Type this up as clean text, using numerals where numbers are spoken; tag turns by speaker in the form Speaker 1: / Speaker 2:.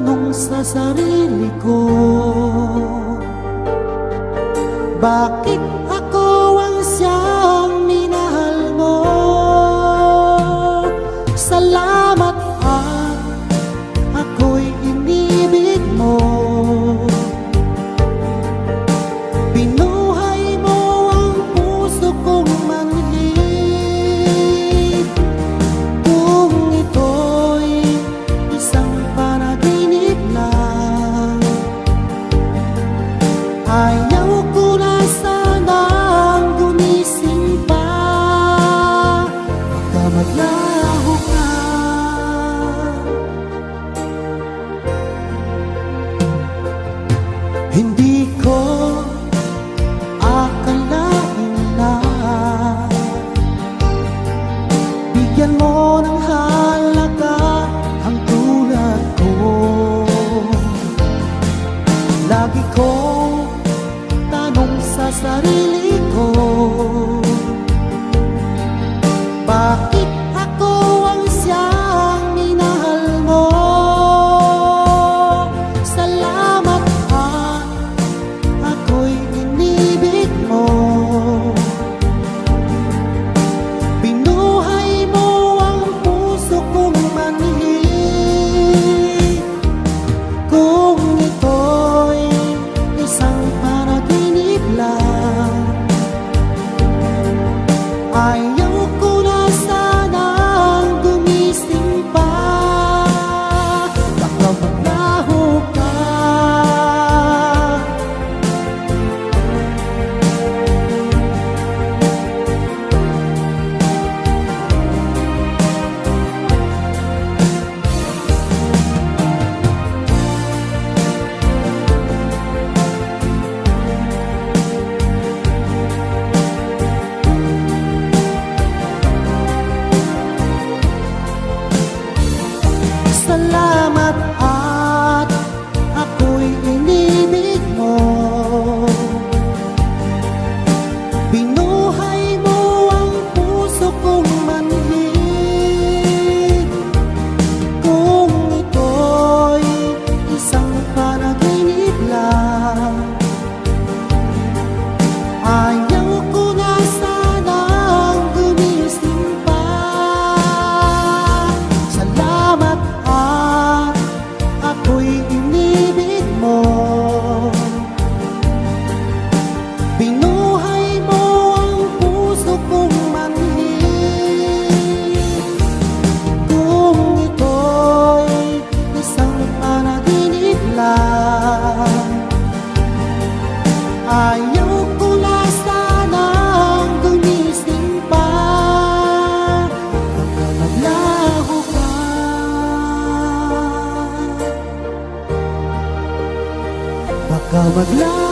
Speaker 1: tanong sa sarili ko, bakit ako ang siyang minahal mo? Salamat at ako'y inibig mo. Binuhay mo ang puso kong manhid. Kung ito'y isang panaginip lang, ayaw ko na sanang gumising pa. Baka maglaho ka. Hindi ko akalain na bigyan mo ng halaga ang tulad ko. Lagi kong tanong sa sarili ko, bakit ako ang siyang minahal mo? Salamat at ako'y inibig mo. Binuhay mo ang puso kong manhid. Kung ito'y isang panaginip lang, ayaw ko na sanang gumising pa. Baka maglaho ka. Salamat at ako'y inibig mo. Binuhay mo ang puso kong manhid. Kung ito'y isang panaginip lang, ayaw ko na sanang gumising pa. Salamat at ako'y inibig mo. Binuhay mo ang puso kong manhid. Kung ito'y isang panaginip lang, ayaw ko na sanang gumising pa. Baka maglaho ka. Baka maglaho